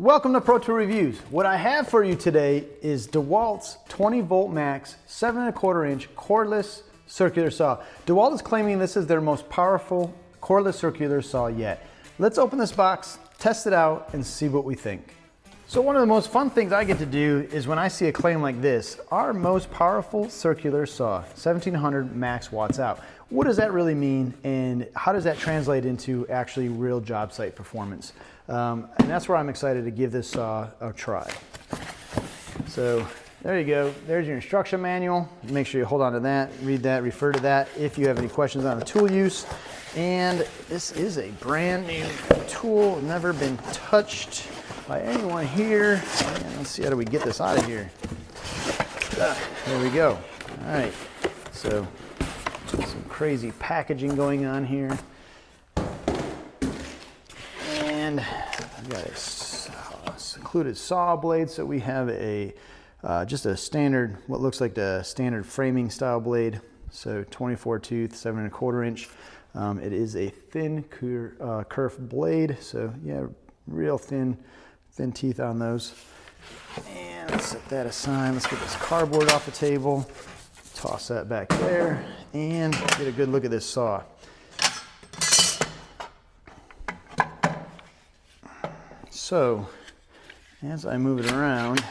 Welcome to Pro Tool Reviews. What I have for you today is DeWalt's 20 volt max 7¼ inch cordless circular saw. DeWalt is claiming this is their most powerful cordless circular saw yet. Let's open this box, test it out, and see what we think. So one of the most fun things I get to do is when I see a claim like this, our most powerful circular saw, 1700 max watts out. What does that really mean, and how does that translate into actually real job site performance? And that's where I'm excited to give this saw a try. So there you go. There's your instruction manual. Make sure you hold on to that, read that, refer to that if you have any questions on the tool use. And this is a brand new tool, never been touched by anyone here. And let's see, how do we get this out of here? There we go. All right, so some crazy packaging going on here. And I've got a included saw blade, so we have a just a standard, what looks like the standard framing style blade. So 24 tooth, 7¼ inch. It is a thin kerf blade, so yeah, real thin teeth on those. And let's set that aside. Let's get this cardboard off the table, toss that back there, and get a good look at this saw. So as I move it around, it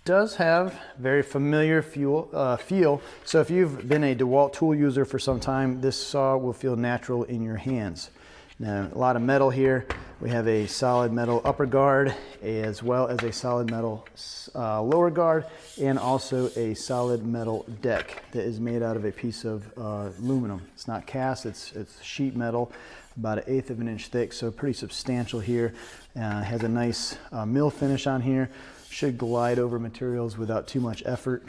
does have very familiar feel. So if you've been a DeWalt tool user for some time, this saw will feel natural in your hands. Now, a lot of metal here. We have a solid metal upper guard, as well as a solid metal lower guard, and also a solid metal deck that is made out of a piece of aluminum. It's not cast, it's sheet metal, about 1/8 of an inch thick, so pretty substantial here. Has a nice mill finish on here. Should glide over materials without too much effort.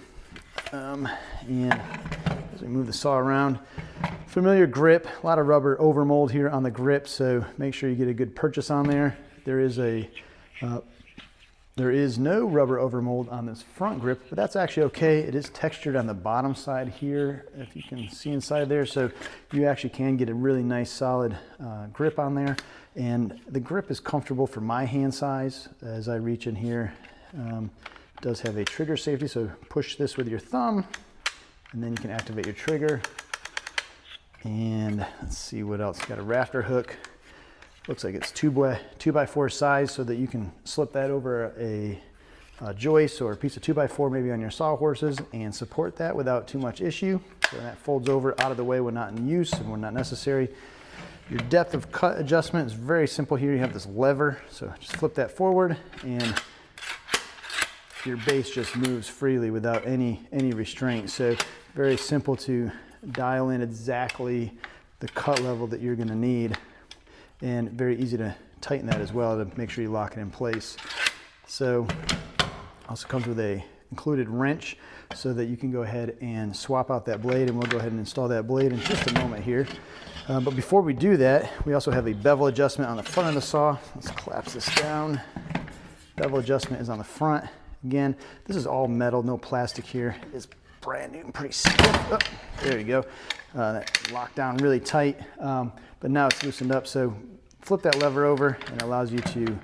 And as we move the saw around, familiar grip, a lot of rubber overmold here on the grip, so make sure you get a good purchase on there. There is no rubber overmold on this front grip, but that's actually okay. It is textured on the bottom side here, if you can see inside there, so you actually can get a really nice solid grip on there. And the grip is comfortable for my hand size as I reach in here. It does have a trigger safety, so push this with your thumb, and then you can activate your trigger. And let's see what else. Got a rafter hook. Looks like it's 2x4 size, so that you can slip that over a joist or a piece of 2x4 maybe on your sawhorses and support that without too much issue. So that folds over out of the way when not in use and when not necessary. Your depth of cut adjustment is very simple here. You have this lever, so just flip that forward and your base just moves freely without any restraint. So very simple to dial in exactly the cut level that you're going to need, and very easy to tighten that as well to make sure you lock it in place. So also comes with a included wrench so that you can go ahead and swap out that blade, and we'll go ahead and install that blade in just a moment here. But before we do that, we also have a bevel adjustment on the front of the saw. Let's collapse this down. Bevel adjustment is on the front. Again, this is all metal, no plastic here. It's brand new and pretty stiff. Oh, there you go. That locked down really tight, but now it's loosened up. So flip that lever over, and it allows you to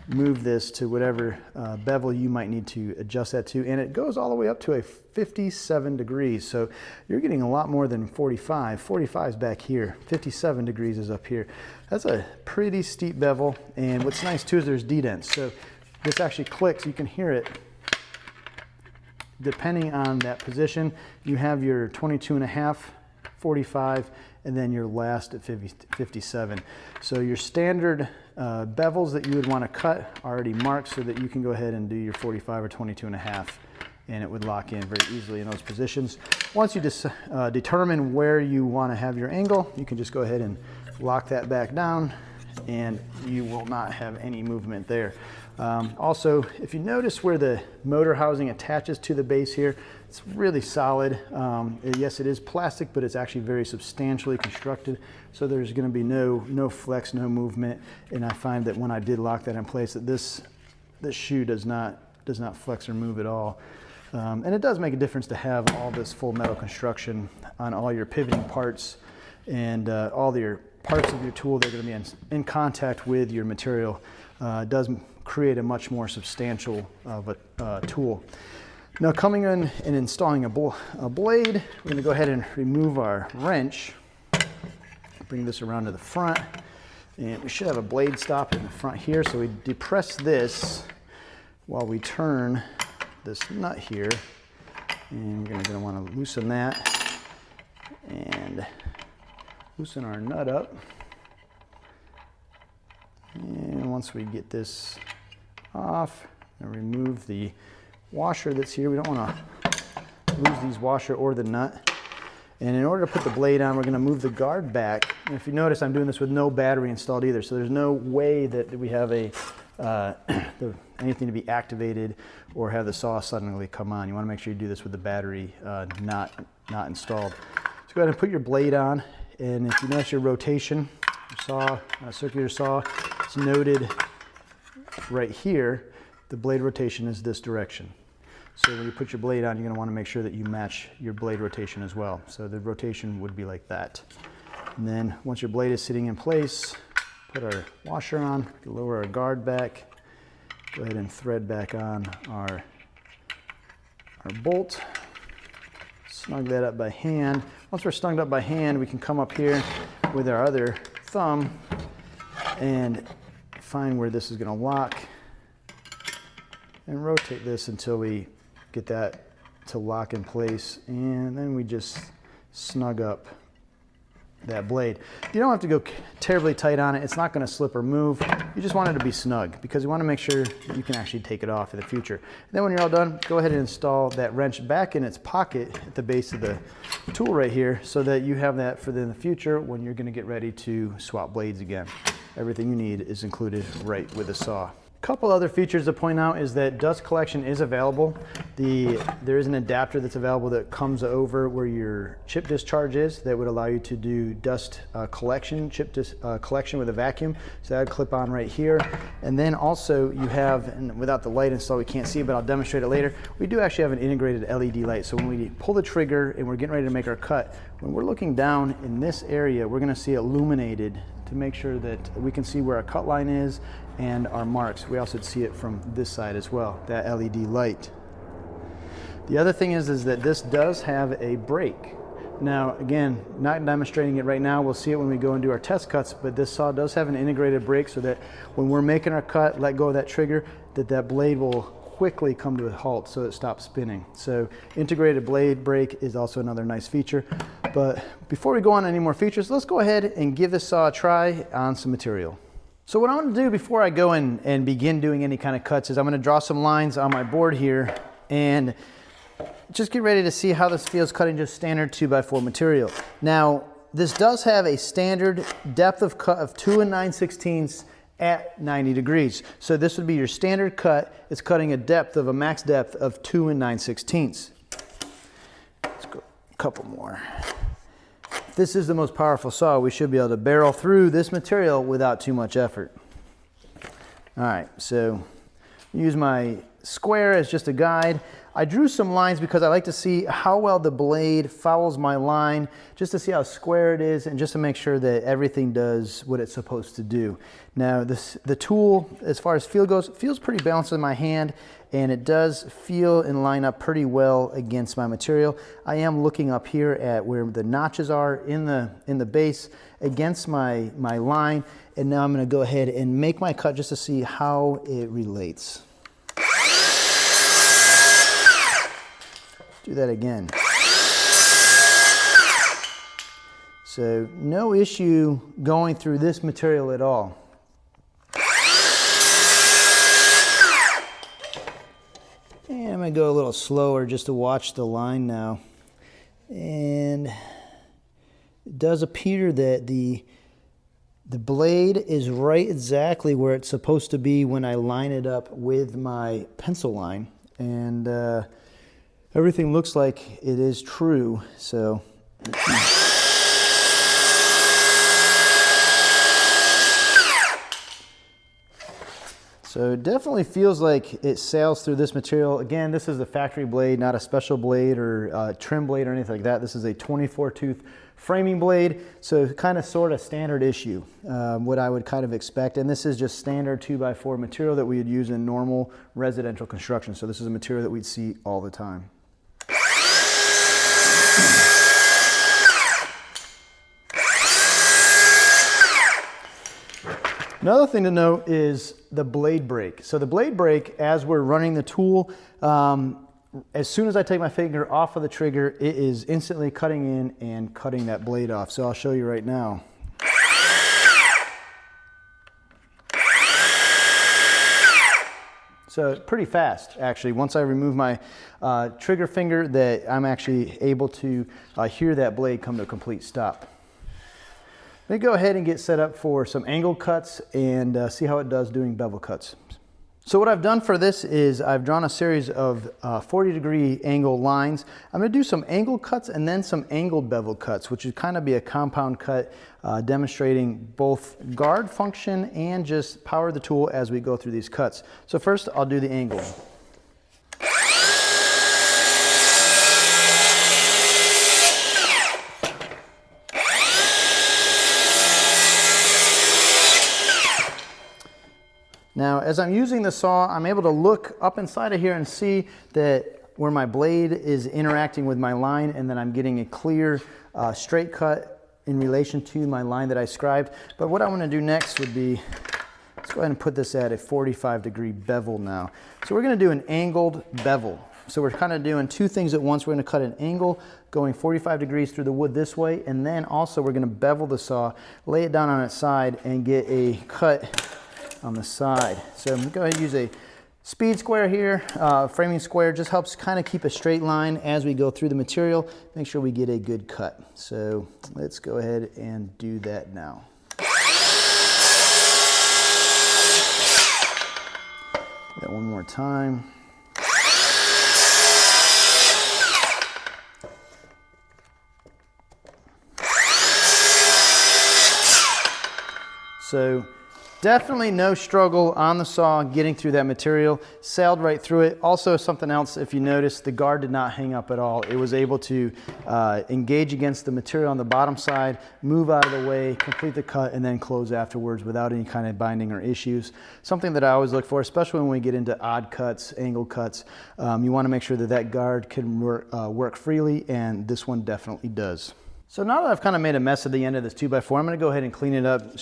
move this to whatever bevel you might need to adjust that to. And it goes all the way up to a 57 degrees. So you're getting a lot more than 45. 45 is back here. 57 degrees is up here. That's a pretty steep bevel. And what's nice too is there's D-dents. So this actually clicks, you can hear it. Depending on that position, you have your 22.5, 45, and then your last at 57. So your standard bevels that you would want to cut are already marked, so that you can go ahead and do your 45 or 22.5, and it would lock in very easily in those positions. Once you determine where you want to have your angle, you can just go ahead and lock that back down, and you will not have any movement there. Also, if you notice where the motor housing attaches to the base here, it's really solid. Yes, it is plastic, but it's actually very substantially constructed, so there's going to be no flex, no movement. And I find that when I did lock that in place, that this shoe does not flex or move at all. And it does make a difference to have all this full metal construction on all your pivoting parts and all your parts of your tool that are going to be in contact with your material does create a much more substantial of a tool. Now coming in and installing a blade, we're going to go ahead and remove our wrench. Bring this around to the front, and we should have a blade stop in the front here. So we depress this while we turn this nut here, and we're going to want to loosen that and loosen our nut up. And once we get this off, and remove the washer that's here. We don't want to lose these washer or the nut. And in order to put the blade on, we're going to move the guard back. And if you notice, I'm doing this with no battery installed either, so there's no way that we have anything to be activated or have the saw suddenly come on. You want to make sure you do this with the battery not installed. So go ahead and put your blade on, and if you notice your rotation, your saw, circular saw, it's noted right here. The blade rotation is this direction. So when you put your blade on, you're going to want to make sure that you match your blade rotation as well. So the rotation would be like that. And then once your blade is sitting in place, put our washer on, lower our guard back, go ahead and thread back on our bolt, snug that up by hand. Once we're snugged up by hand, we can come up here with our other thumb and find where this is going to lock and rotate this until we get that to lock in place, and then we just snug up that blade. You don't have to go terribly tight on it. It's not going to slip or move. You just want it to be snug because you want to make sure that you can actually take it off in the future. And then when you're all done, go ahead and install that wrench back in its pocket at the base of the tool right here so that you have that for the future when you're going to get ready to swap blades again. Everything you need is included right with the saw. A couple other features to point out is that dust collection is available. There is an adapter that's available that comes over where your chip discharge is that would allow you to do dust collection, collection with a vacuum. So that would clip on right here. And then also you have, and without the light installed, we can't see it, but I'll demonstrate it later. We do actually have an integrated LED light. So when we pull the trigger and we're getting ready to make our cut, when we're looking down in this area, we're going to see illuminated to make sure that we can see where our cut line is and our marks. We also see it from this side as well, that LED light. The other thing is that this does have a brake. Now, again, not demonstrating it right now. We'll see it when we go and do our test cuts, but this saw does have an integrated brake so that when we're making our cut, let go of that trigger, that blade will quickly come to a halt so it stops spinning. So integrated blade brake is also another nice feature. But before we go on any more features, let's go ahead and give this saw a try on some material. So what I'm going to do before I go in and begin doing any kind of cuts is I'm going to draw some lines on my board here and just get ready to see how this feels cutting just standard 2x4 material. Now, this does have a standard depth of cut of 2 9/16 at 90 degrees. So this would be your standard cut. It's cutting a depth of a max depth of 2 9/16. Let's go a couple more. This is the most powerful saw. We should be able to barrel through this material without too much effort. All right, so use my square as just a guide. I drew some lines because I like to see how well the blade follows my line, just to see how square it is and just to make sure that everything does what it's supposed to do. Now the tool, as far as feel goes, feels pretty balanced in my hand, and it does feel and line up pretty well against my material. I am looking up here at where the notches are in the base against my line, and now I'm going to go ahead and make my cut just to see how it relates. Do that again. So no issue going through this material at all. And I'm going to go a little slower just to watch the line now. And it does appear that the blade is right exactly where it's supposed to be when I line it up with my pencil line. And everything looks like it is true, so. So it definitely feels like it sails through this material. Again, this is a factory blade, not a special blade or a trim blade or anything like that. This is a 24 tooth framing blade, so kind of sort of standard issue, what I would kind of expect. And this is just standard 2x4 material that we would use in normal residential construction. So this is a material that we'd see all the time. Another thing to note is the blade break. So the blade break, as we're running the tool, as soon as I take my finger off of the trigger, it is instantly cutting in and cutting that blade off. So I'll show you right now. So pretty fast, actually. Once I remove my trigger finger, that I'm actually able to hear that blade come to a complete stop. Let me go ahead and get set up for some angle cuts and see how it does doing bevel cuts. So what I've done for this is I've drawn a series of 40-degree angle lines. I'm going to do some angle cuts and then some angled bevel cuts, which would kind of be a compound cut demonstrating both guard function and just power of the tool as we go through these cuts. So first I'll do the angle. Now, as I'm using the saw, I'm able to look up inside of here and see that where my blade is interacting with my line, and then I'm getting a clear straight cut in relation to my line that I scribed. But what I want to do next would be, let's go ahead and put this at a 45-degree bevel now. So we're going to do an angled bevel. So we're kind of doing two things at once. We're going to cut an angle going 45 degrees through the wood this way, and then also we're going to bevel the saw, lay it down on its side, and get a cut on the side. So I'm going to go ahead and use a speed square here. Framing square just helps kind of keep a straight line as we go through the material. Make sure we get a good cut. So let's go ahead and do that now. That one more time. So definitely no struggle on the saw getting through that material, sailed right through it. Also, something else, if you notice, the guard did not hang up at all. It was able to engage against the material on the bottom side, move out of the way, complete the cut, and then close afterwards without any kind of binding or issues. Something that I always look for, especially when we get into odd cuts, angle cuts, you want to make sure that that guard can work freely, and this one definitely does. So now that I've kind of made a mess at the end of this 2x4, I'm going to go ahead and clean it up,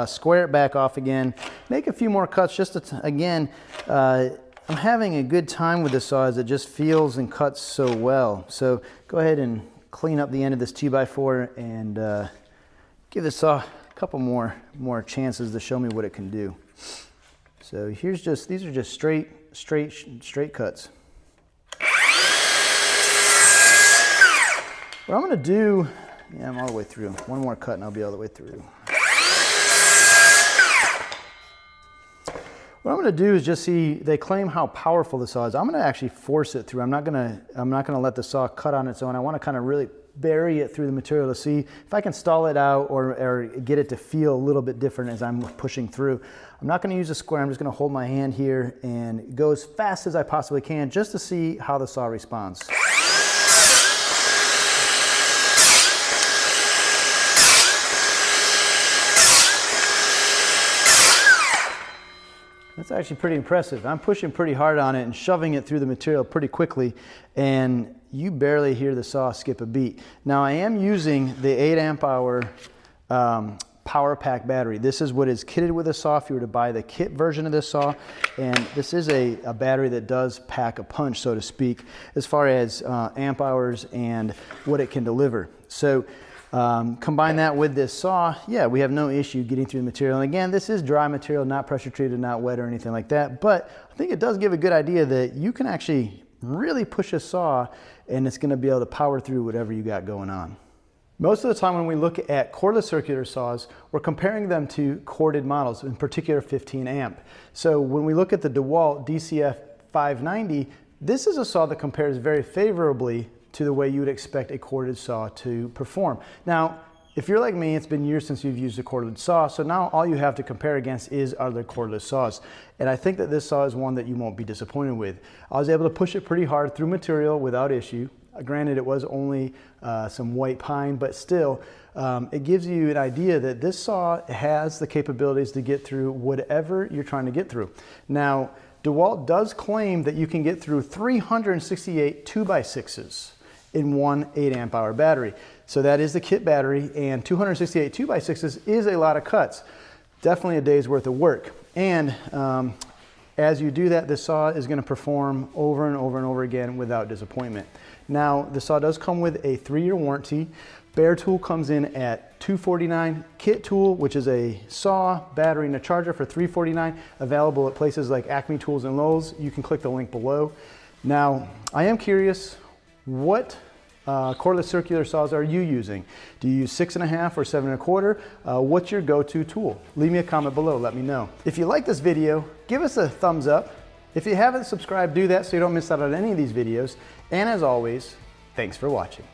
square it back off again, make a few more cuts just to, again, I'm having a good time with this saw as it just feels and cuts so well. So go ahead and clean up the end of this 2x4 and give this saw a couple more chances to show me what it can do. So here's just, these are just straight cuts. What I'm going to do, yeah, I'm all the way through. One more cut and I'll be all the way through. What I'm going to do is just see, they claim how powerful the saw is. I'm going to actually force it through. I'm not going to let the saw cut on its own. I want to kind of really bury it through the material to see if I can stall it out or get it to feel a little bit different as I'm pushing through. I'm not going to use a square. I'm just going to hold my hand here and go as fast as I possibly can just to see how the saw responds. That's actually pretty impressive. I'm pushing pretty hard on it and shoving it through the material pretty quickly, and you barely hear the saw skip a beat. Now I am using the 8 amp hour power pack battery. This is what is kitted with the saw if you were to buy the kit version of this saw, and this is a battery that does pack a punch, so to speak, as far as amp hours and what it can deliver. So combine that with this saw, yeah, we have no issue getting through the material. And again, this is dry material, not pressure treated, not wet or anything like that, but I think it does give a good idea that you can actually really push a saw and it's going to be able to power through whatever you got going on. Most of the time when we look at cordless circular saws, we're comparing them to corded models, in particular 15 amp. So when we look at the DeWalt DCS590, this is a saw that compares very favorably to the way you would expect a corded saw to perform. Now, if you're like me, it's been years since you've used a corded saw, so now all you have to compare against is other cordless saws. And I think that this saw is one that you won't be disappointed with. I was able to push it pretty hard through material without issue. Granted, it was only some white pine, but still, it gives you an idea that this saw has the capabilities to get through whatever you're trying to get through. Now, DeWalt does claim that you can get through 368 2x6s in one 8 amp hour battery. So that is the kit battery, and 268 2x6s is a lot of cuts. Definitely a day's worth of work. And as you do that, the saw is going to perform over and over and over again without disappointment. Now, the saw does come with a 3-year warranty. Bare tool comes in at $249. Kit tool, which is a saw, battery, and a charger, for $349. Available at places like Acme Tools and Lowe's. You can click the link below. Now, I am curious, what cordless circular saws are you using? Do you use 6.5 or 7 1/4? What's your go-to tool? Leave me a comment below, let me know. If you like this video, give us a thumbs up. If you haven't subscribed, do that so you don't miss out on any of these videos. And as always, thanks for watching.